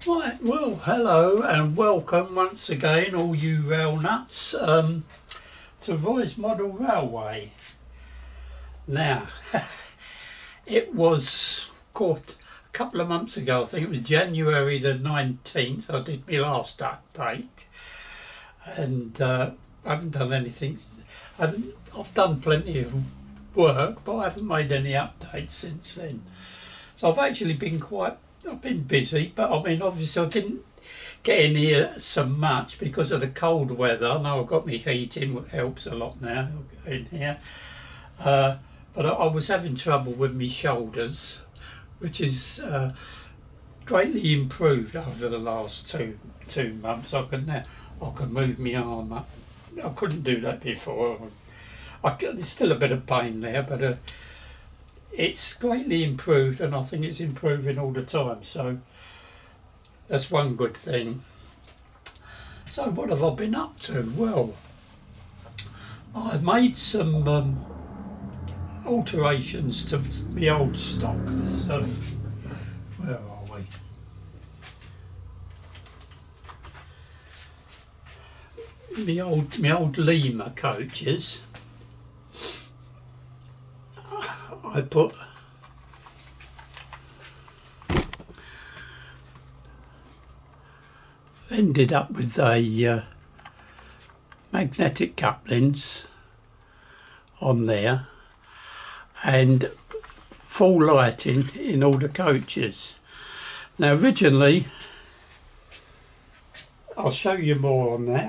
Right, well, hello and welcome once again, all you rail nuts, to Roy's Model Railway. Now, it was caught a couple of months ago, I think it was January the 19th, I did my last update, and I haven't done anything. I've done plenty of work, but I haven't made any updates since then. So I've been busy, but I mean, obviously I didn't get in here so much because of the cold weather. I know I've got my heating, which helps a lot now in here. But I was having trouble with my shoulders, which is greatly improved over the last two months. I can move my arm up. I couldn't do that before. There's still a bit of pain there, but it's greatly improved, and I think it's improving all the time. So that's one good thing. So what have I been up to? Well, I made some alterations to the old stock. Where are we? My old Lima coaches. I ended up with a magnetic couplings on there and full lighting in all the coaches. Now originally, I'll show you more on that,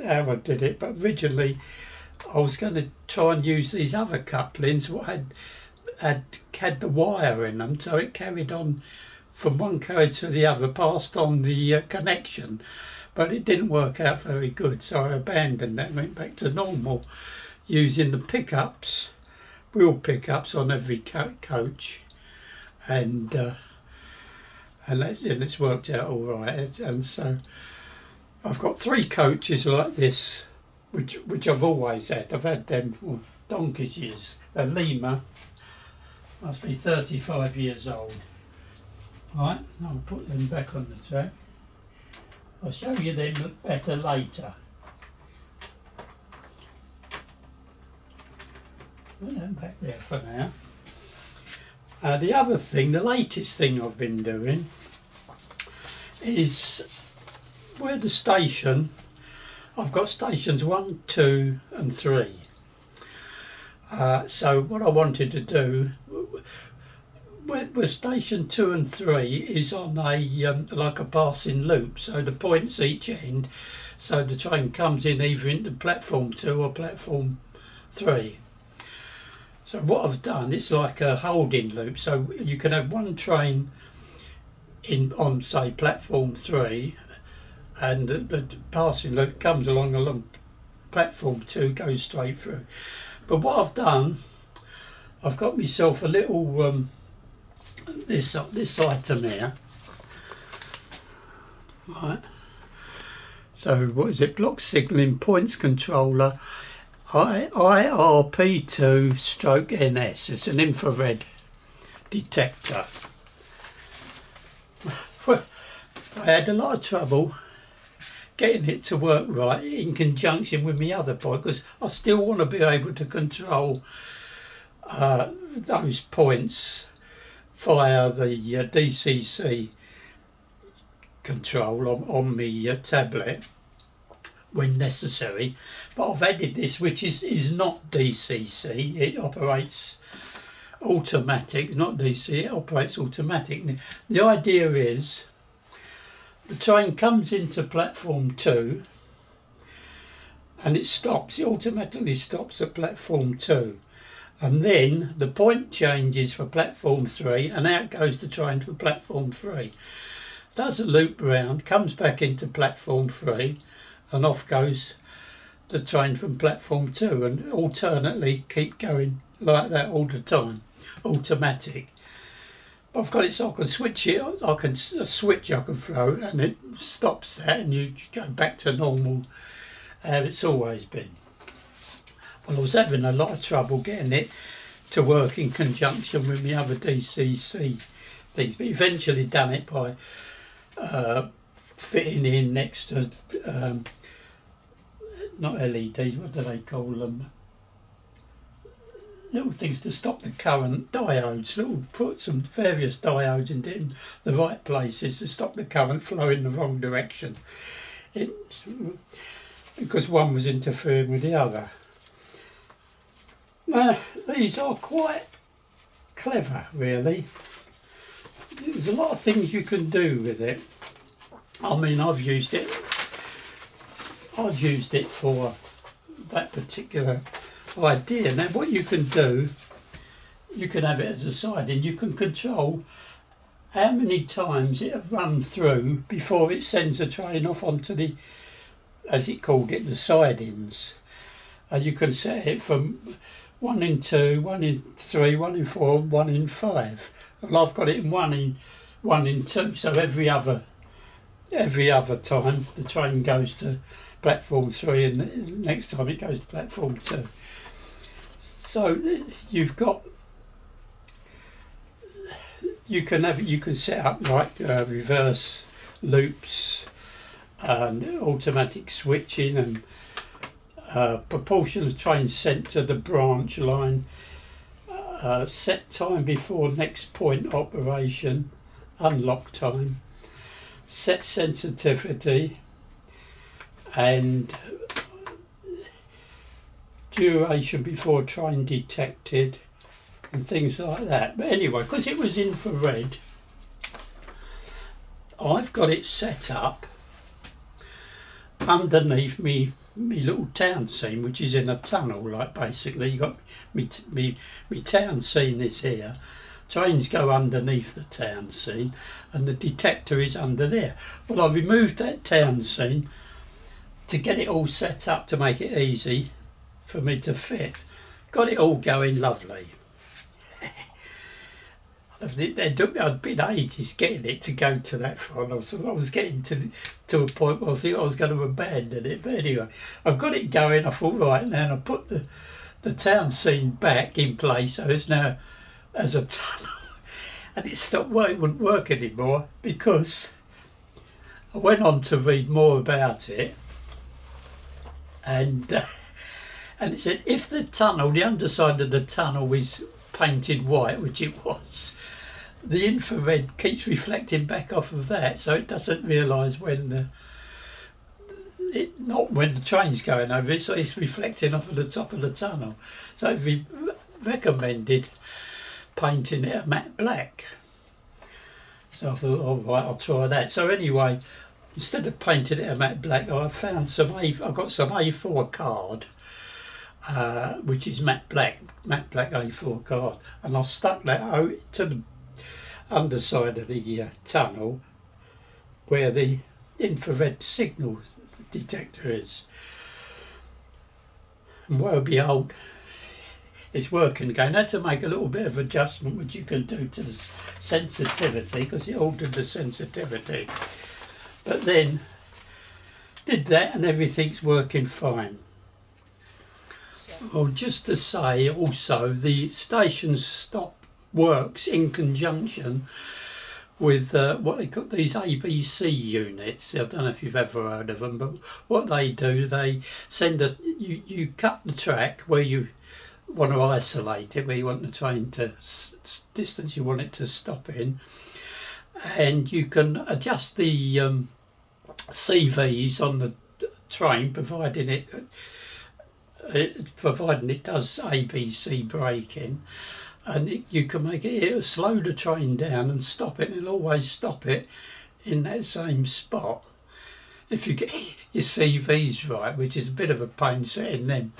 how I did it, but originally I was going to try and use these other couplings what had the wire in them, so it carried on from one carriage to the other, passed on the connection, but it didn't work out very good, so I abandoned that and went back to normal, using the pickups, wheel pickups on every coach, and it's worked out all right. And so I've got three coaches like this, which I've always had. I've had them for donkey's years. The Lima must be 35 years old. Right, I'll put them back on the track. I'll show you them better later. Put them back there for now. The other thing, the latest thing I've been doing is where the station, I've got stations 1, 2 and 3. So what I wanted to do, where station 2 and 3 is on a like a passing loop, so the points each end, so the train comes in either into platform 2 or platform 3. So what I've done, it's like a holding loop, so you can have one train on say platform 3, and the passing loop comes along platform 2, goes straight through. But what I've done, I've got myself a little this item here, right? So what is it? BlockSignaling Points Controller IRP2/NS. It's an infrared detector. I had a lot of trouble getting it to work right in conjunction with my other point, because I still want to be able to control those points via the DCC control on my tablet when necessary. But I've added this, which is not DCC. It operates automatic. It's not DC, it operates automatic. The idea is the train comes into platform 2 and it automatically stops at platform 2. And then the point changes for platform 3, and out goes the train for platform 3. Does a loop round, comes back into platform 3, and off goes the train from platform 2, and alternately keep going like that all the time, automatic. But I've got it so I can switch it, I can throw, and it stops that, and you go back to normal how it's always been. Well, I was having a lot of trouble getting it to work in conjunction with the other DCC things, but eventually done it by fitting in next to not LEDs, what do they call them? Little things to stop the current, diodes, put some various diodes in the right places to stop the current flowing the wrong direction. Because one was interfering with the other. Now, these are quite clever, really. There's a lot of things you can do with it. I mean, I've used it for that particular idea. Now, what you can do, you can have it as a siding. You can control how many times it'll run through before it sends a train off onto the, as it called it, the sidings. And you can set it from 1 in 2, 1 in 3, 1 in 4, 1 in 5. Well, I've got it in 1 in 2, so every other time the train goes to platform 3 and the next time it goes to platform 2. So you can set up like reverse loops and automatic switching and proportion of trains sent to the branch line, set time before next point operation, unlock time, set sensitivity and duration before train detected and things like that. But anyway, because it was infrared, I've got it set up underneath me little town scene, which is in a tunnel. Like basically you got me town scene is here, trains go underneath the town scene and the detector is under there. Well, I removed that town scene to get it all set up to make it easy for me to fit. Got it all going lovely. I'd been ages getting it to go to that far. I was getting to a point where I think I was going to abandon it. But anyway, I've got it going. I thought, right, now and I put the town scene back in place, so it's now as a tunnel. And it stopped working, it wouldn't work anymore because I went on to read more about it, and it said if the tunnel, the underside of the tunnel is painted white, which it was, the infrared keeps reflecting back off of that, so it doesn't realise when not when the train's going over it, so it's reflecting off of the top of the tunnel. So it recommended painting it a matte black. So I thought, all right, I'll try that. So anyway, instead of painting it a matte black, I found I've got some A4 card, which is matte black A4 card, and I stuck that out to the underside of the tunnel where the infrared signal detector is. And lo and behold, it's working again. I had to make a little bit of adjustment, which you can do to the sensitivity, because it altered the sensitivity. But then did that and everything's working fine. Oh, just to say also, the station stop works in conjunction with what they call these ABC units. I don't know if you've ever heard of them, but what they do, they send us, you cut the track where you want to isolate it, where you want the train to distance you want it to stop in, and you can adjust the CVs on the train, providing it does ABC braking, and you can make it'll slow the train down and stop it, and it'll always stop it in that same spot if you get your CVs right, which is a bit of a pain setting them.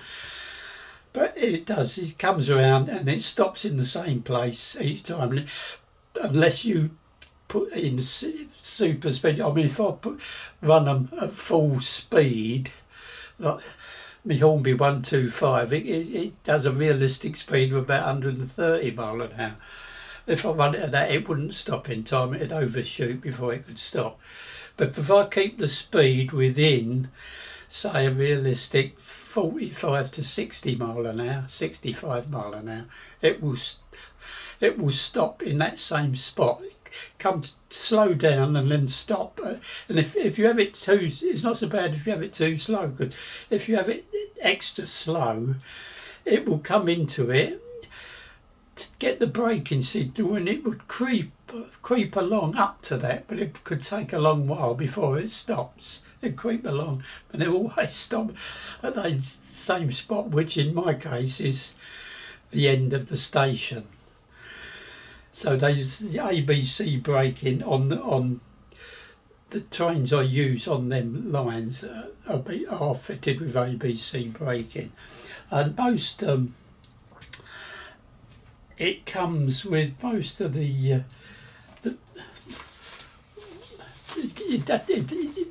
But it does, it comes around and it stops in the same place each time, unless you put in super speed. I mean, if I run them at full speed, like my Hornby 125, it does a realistic speed of about 130 mile an hour. If I run it at that, it wouldn't stop in time, it'd overshoot before it could stop. But if I keep the speed within, say, a realistic 45 to 60 mile an hour, 65 mile an hour, it will stop in that same spot. come slow down and then stop. And if you have it too, it's not so bad if you have it too slow, because if you have it extra slow, it will come into it to get the braking signal, and it would creep along up to that, but it could take a long while before it stops. It creep along, and it always stop at the same spot, which in my case is the end of the station. So the ABC braking on the trains I use on them lines are fitted with ABC braking, and most it comes with most of the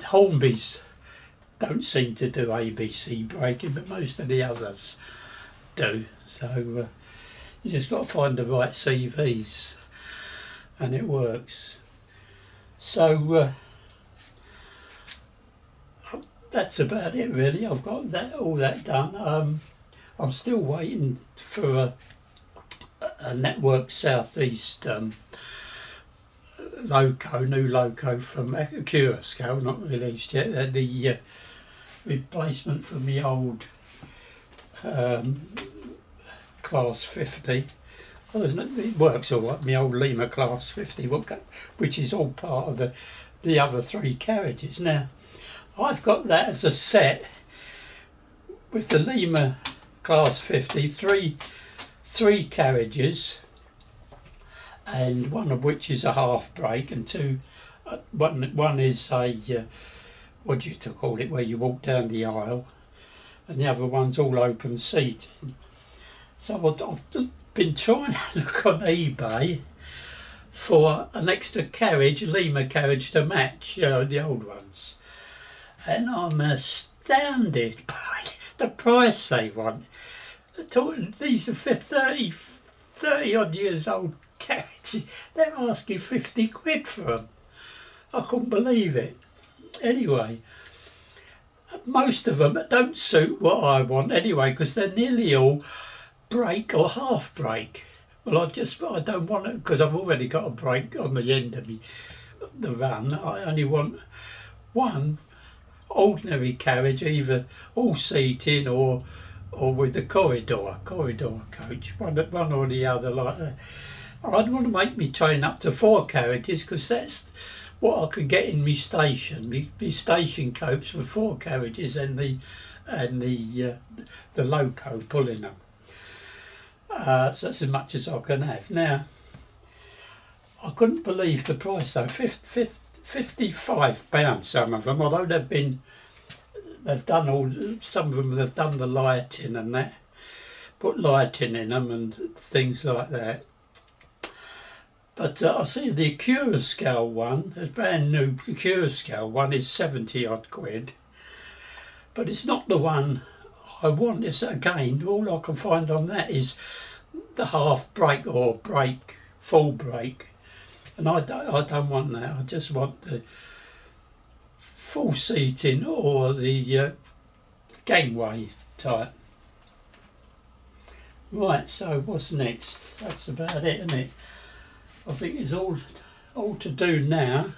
Hornby's don't seem to do ABC braking, but most of the others do. So you just got to find the right CVs, and it works. So that's about it, really. I've got all that done. I'm still waiting for a Network Southeast new loco from Curasco, not released yet. The replacement for my old Class 50. Oh, it works all right, my old Lima Class 50, which is all part of the other 3 carriages. Now, I've got that as a set with the Lima Class 50, three carriages, and one of which is a half brake, and one is a what do you call it, where you walk down the aisle, and the other one's all open seating. So I've been trying to look on eBay for an extra carriage, Lima carriage, to match, the old ones, and I'm astounded by the price they want. These are for 30 odd years old carriages. They're asking 50 quid for them. I couldn't believe it. Anyway, most of them don't suit what I want anyway, because they're nearly all brake or half brake. Well, I don't want it, because I've already got a brake on the end of the run. I only want one ordinary carriage, either all seating or with the corridor coach, one or the other like that. I'd want to make me train up to 4 carriages, because that's what I could get in my station. My station coach for 4 carriages and the loco pulling them. So that's as much as I can have. Now, I couldn't believe the price though. £55 some of them, although some of them have done the lighting and that, put lighting in them and things like that. But I see the Curasco one, a brand new Curasco one, is 70 odd quid. But it's not the one I want. It's, again, all I can find on that is the half brake or brake, full brake. And I don't want that. I just want the full seating or the gangway type. Right, so what's next? That's about it, isn't it? I think it's all to do now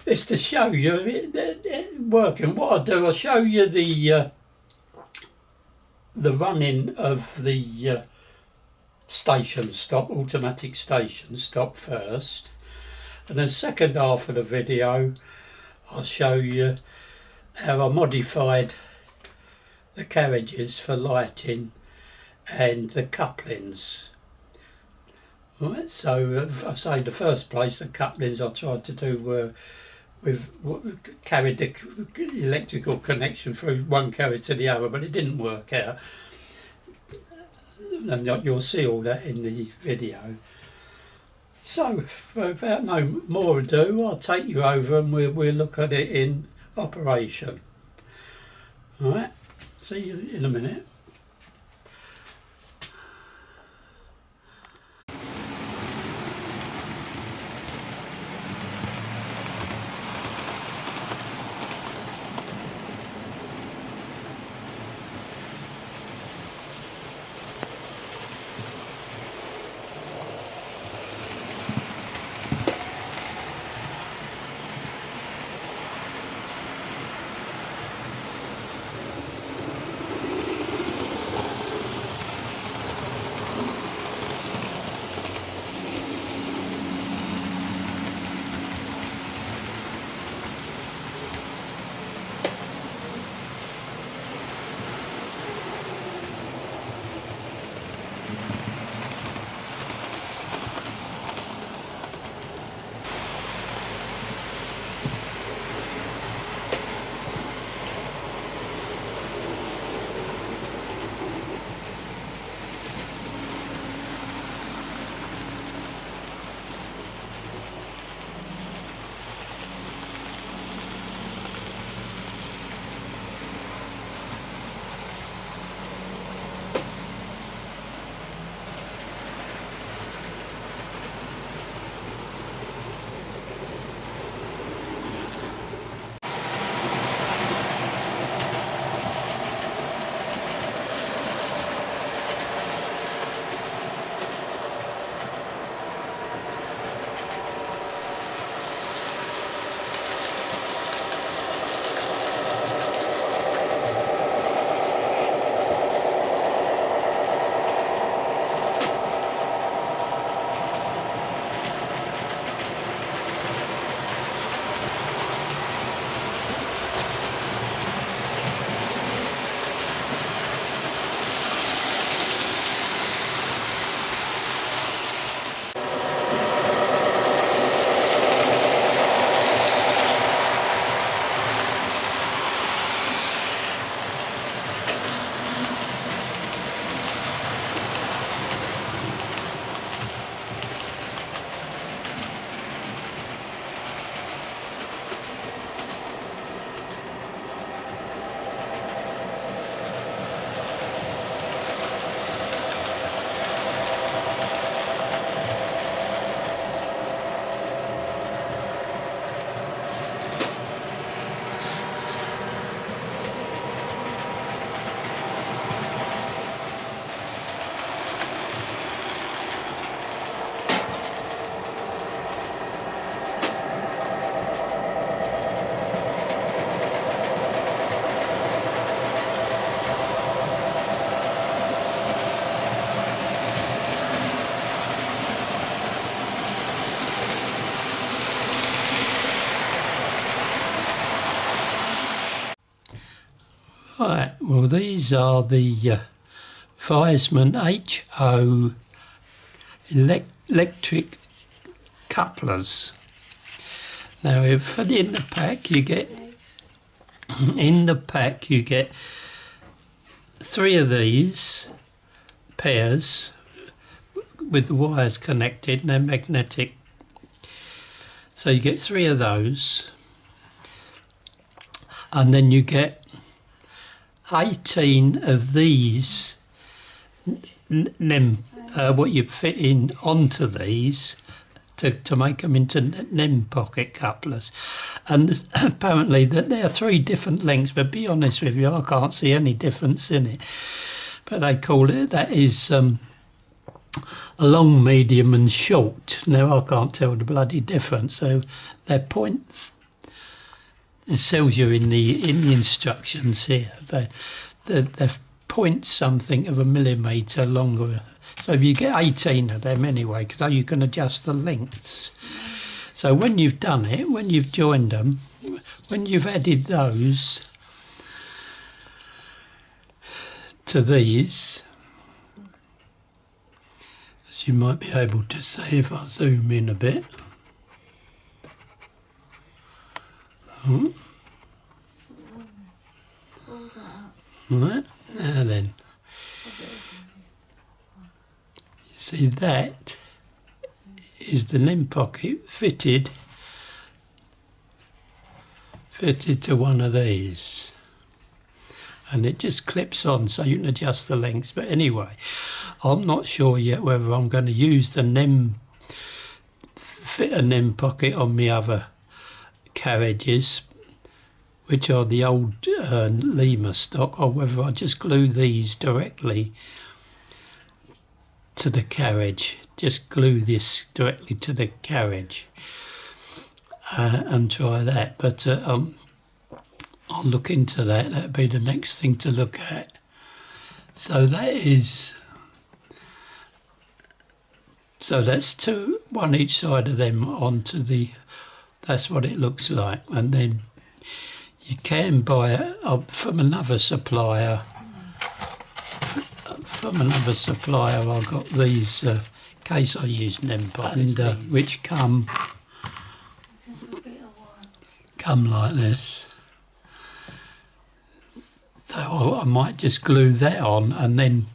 is to show you it working. What I'll do, I'll show you the running of the station stop, automatic station stop first, and then second half of the video I'll show you how I modified the carriages for lighting and the couplings. Right, so if I say the first place, the couplings I tried to do were carried the electrical connection through one carriage to the other, but it didn't work out. And you'll see all that in the video. So, without no more ado, I'll take you over and we'll look at it in operation. Alright, see you in a minute. Well, these are the Wiseman HO electric couplers. Now, if in the pack you get three of these pairs with the wires connected, and they're magnetic. So you get three of those, and then you get 18 of these what you fit in onto these to make them into NEM pocket couplers. And apparently that there are three different lengths, but be honest with you, I can't see any difference in it. But they call it, that is a long, medium and short. Now I can't tell the bloody difference, so they're point. It tells you in the instructions here. They're point something of a millimetre longer. So if you get 18 of them anyway, because you can adjust the lengths. So when you've done it, when you've joined them, when you've added those to these, as you might be able to see if I zoom in a bit. Oh. Right, now then. See, that is the NEM pocket fitted to one of these, and it just clips on so you can adjust the lengths. But anyway, I'm not sure yet whether I'm going to use the fit a NEM pocket on my other carriages, which are the old Lima stock, or whether I just glue these directly to the carriage. Just glue this directly to the carriage and try that. But I'll look into that. That'll be the next thing to look at. So that's two, one each side of them onto the. That's what it looks like, and then you can buy it from another supplier. I've got these, in case I use NEM pockets, which come like this. So I might just glue that on and then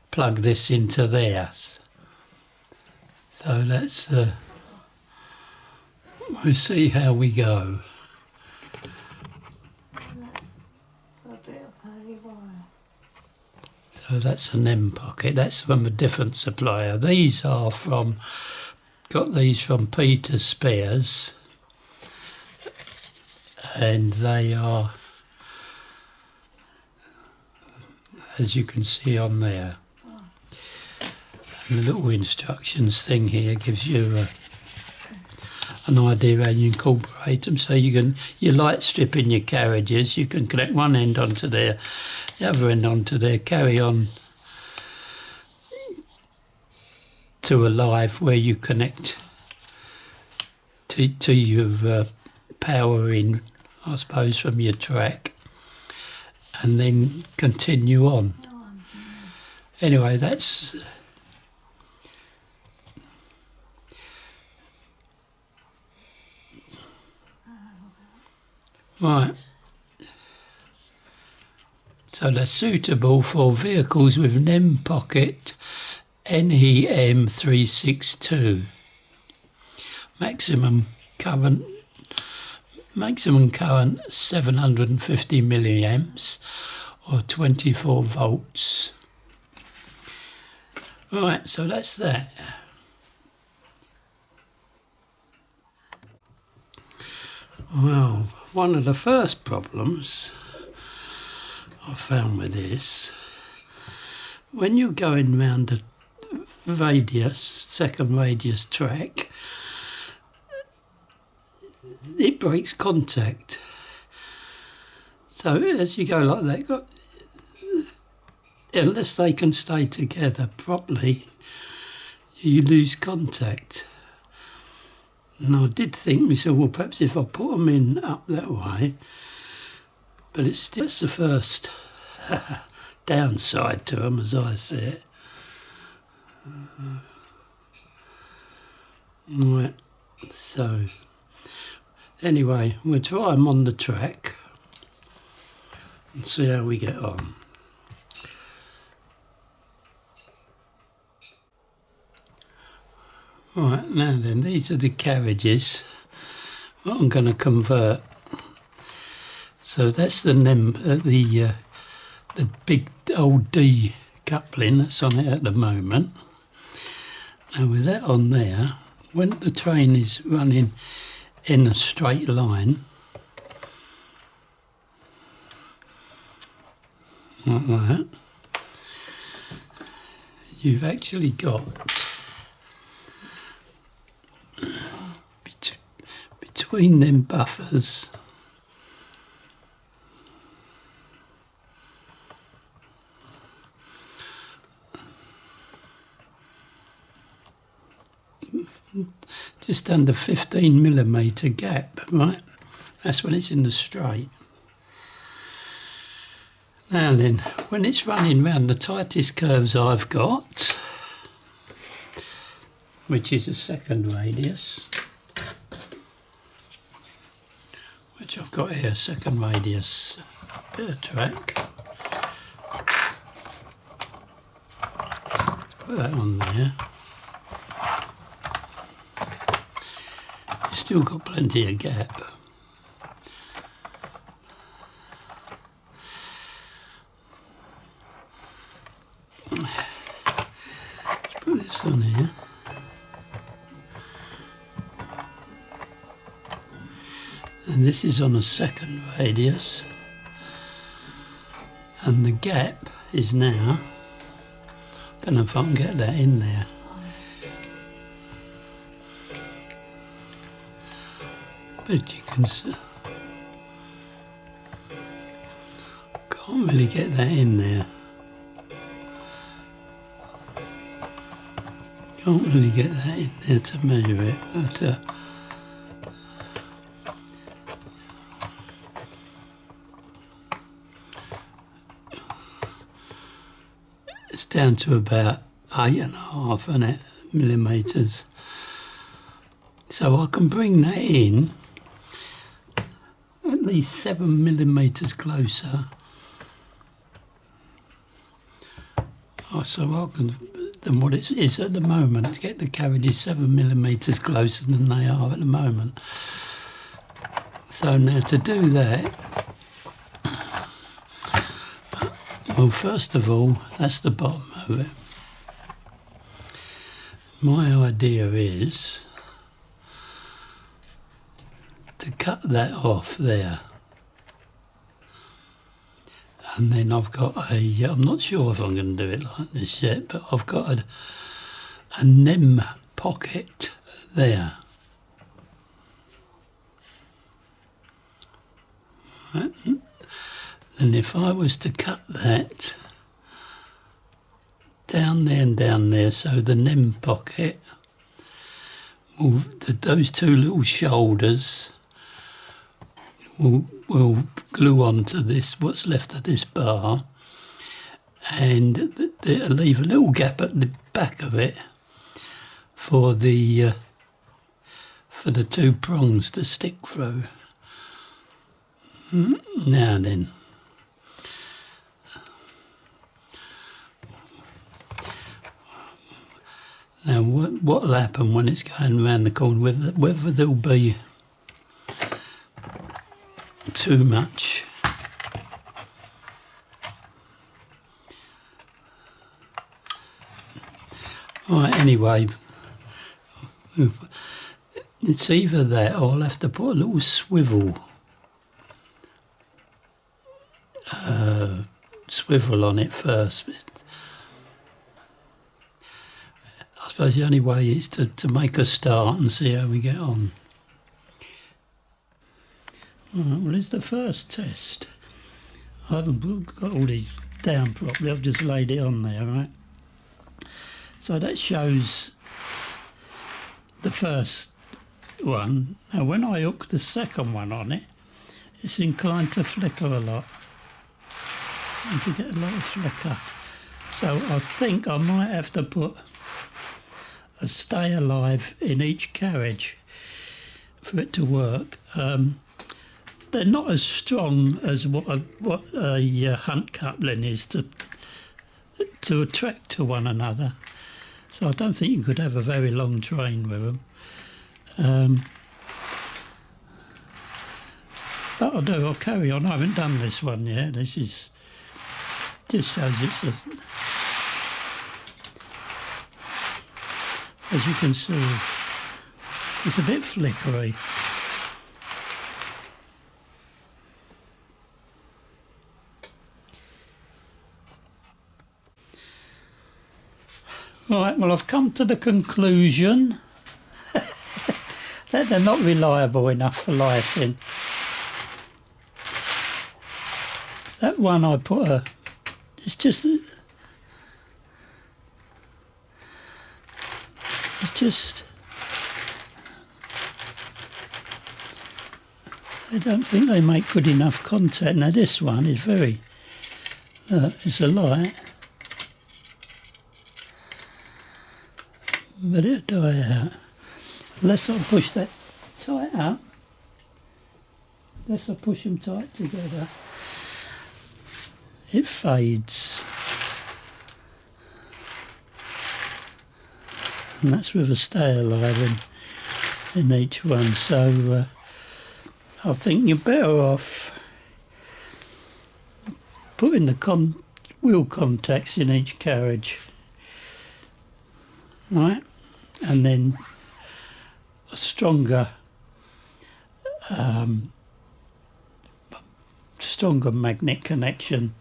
plug this into theirs. So let's we'll see how we go. So that's a NEM pocket. That's from a different supplier. These are got these from Peter Spears, and they are, as you can see on there. And the little instructions thing here gives you an idea how you incorporate them. So you light stripping your carriages, you can connect one end onto there, the other end onto there, carry on to a live where you connect to your power in, I suppose, from your track, and then continue on. Anyway, that's right. So they're suitable for vehicles with NEM pocket NEM 362. Maximum current 750 milliamps or 24 volts. Right, so that's that. Well, one of the first problems I found with this, when you're going round a second radius track, it breaks contact. So as you go like that, unless they can stay together properly, you lose contact. And I did think myself, well, perhaps if I put them in up that way, but it's the first downside to them, as I see it. Right, so anyway, we'll try them on the track and see how we get on. Right, now then, these are the carriages what I'm going to convert. So that's the big old D coupling that's on it at the moment. Now with that on there, when the train is running in a straight line, like that, you've actually got between them buffers just under 15mm gap, right? That's when it's in the straight. Now then, when it's running round the tightest curves I've got, which is a second radius, which I've got here, second radius bit of track. Put that on there. You've still got plenty of gap. Let's put this on here. And this is on a second radius, and the gap is now, I don't know if I can get that in there. But you can see, can't really get that in there. Can't really get that in there to measure it, but it's down to about 8.5, isn't it, millimetres. So I can bring that in at least 7mm closer. So I can, than what it is at the moment, to get the carriages 7mm closer than they are at the moment. So now to do that, well, first of all, that's the bottom of it. My idea is to cut that off there. And then I've got I'm not sure if I'm going to do it like this yet, but I've got a NEM pocket there. Right. And if I was to cut that down there and down there, so the NEM pocket, those two little shoulders will glue onto this, what's left of this bar, and it'll leave a little gap at the back of it for the two prongs to stick through. Now then, now what'll happen when it's going around the corner, whether there'll be too much right, anyway, it's either that or I'll have to put a little swivel on it first. I suppose the only way is to make a start and see how we get on. Alright, well, it's the first test. I haven't got all these down properly, I've just laid it on there, right? So that shows the first one. Now when I hook the second one on it, it's inclined to flicker a lot. Trying to get a lot of flicker. So I think I might have to put a stay alive in each carriage for it to work. They're not as strong as what a Hunt coupling is to attract to one another. So I don't think you could have a very long train with them. But I'll carry on. I haven't done this one yet. This is just shows it's as you can see, it's a bit flickery. Right, well, I've come to the conclusion that they're not reliable enough for lighting. That one I put it's just I don't think they make good enough contact. Now this one is very, it's a light, but it'll die out. Unless I push that tight up, unless I push them tight together, it fades. And that's with a stay alive in each one. So I think you're better off putting the wheel contacts in each carriage, right? And then a stronger magnet connection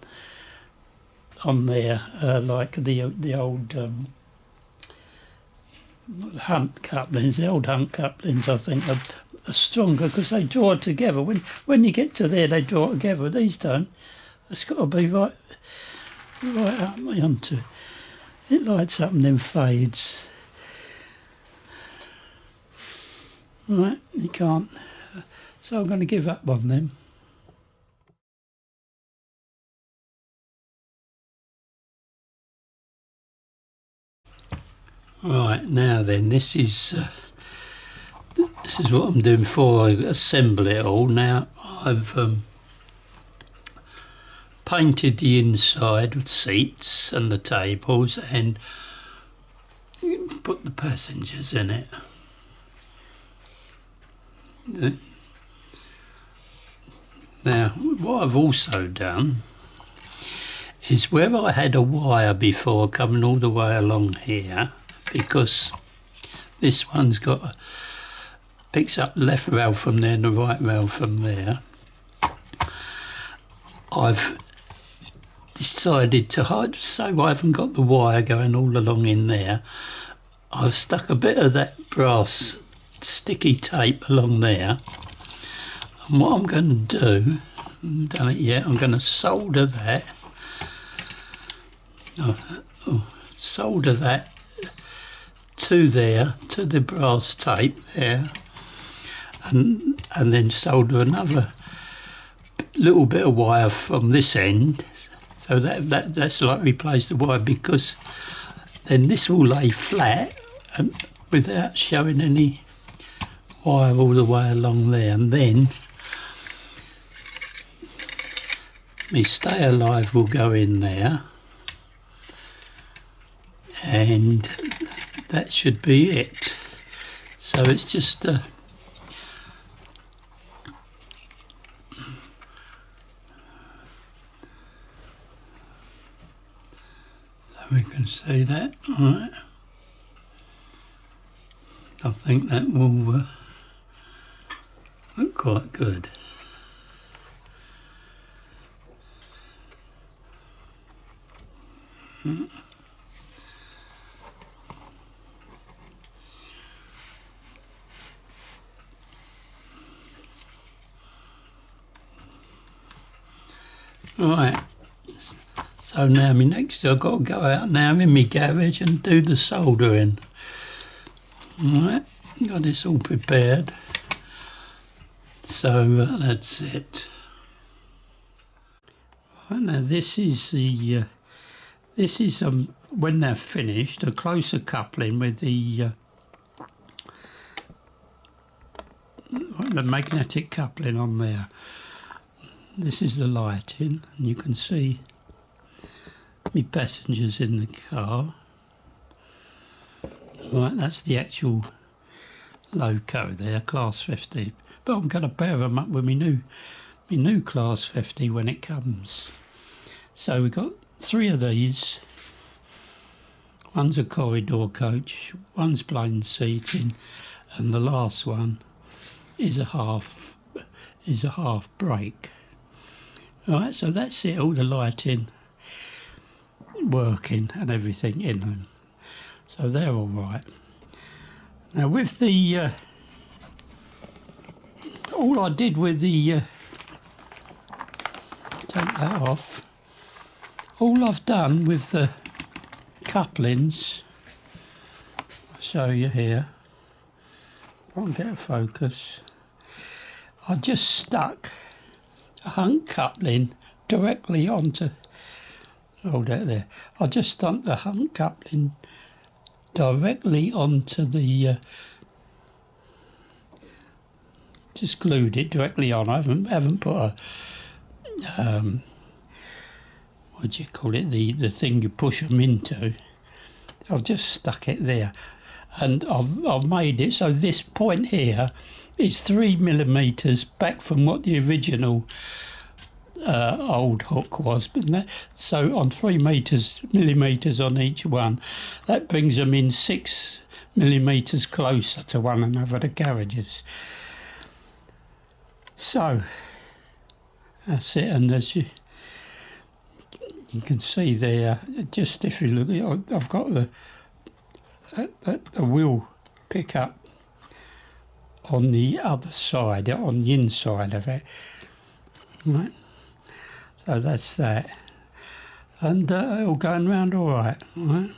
on there, like the old Hunt couplings. The old Hunt couplings, I think, are stronger because they draw together. When you get to there, they draw together. These don't. It's got to be right up onto it. It lights up and then fades. Right, you can't. So I'm going to give up on them. Right, now then, this is what I'm doing before I assemble it all. Now I've painted the inside with seats and the tables and put the passengers in it. Now what I've also done is where I had a wire before coming all the way along here, because this one's picks up the left rail from there and the right rail from there. I've decided to hide, so I haven't got the wire going all along in there. I've stuck a bit of that brass sticky tape along there, and what I'm going to do, I haven't done it yet, I'm going to solder that. Solder that to there, to the brass tape there, and then solder another little bit of wire from this end, so that's like replace the wire, because then this will lay flat and without showing any wire all the way along there, and then my stay alive will go in there, and that should be it. So it's just so we can see that, all right. I think that will look quite good. Right, so now I've got to go out now in my garage and do the soldering. Alright, got this all prepared, so that's it. Right, now this is the when they're finished, a closer coupling with the magnetic coupling on there. This is the lighting, and you can see me passengers in the car. Right, that's the actual loco there, class 50. But I'm going to pair them up with my new class 50 when it comes. So we've got 3 of these. One's a corridor coach, one's plain seating, and the last one is a half brake. Right, so that's it, all the lighting working and everything in them. So they're all right. Now with the all I did with the take that off. All I've done with the couplings, I'll show you here. I won't get a focus. I just stuck a Hunt coupling directly onto. Hold that there. I just stuck the Hunt coupling directly onto the. Just glued it directly on. I haven't put a what do you call it? The thing you push them into. I've just stuck it there, and I've made it so this point here is 3mm back from what the original old hook was. But so on 3mm on each one, that brings them in 6mm closer to one another, the carriages. So that's it, and as you can see there, just if you look, I've got the wheel pickup on the other side, on the inside of it. Right. So that's that, and all going round all right. Right.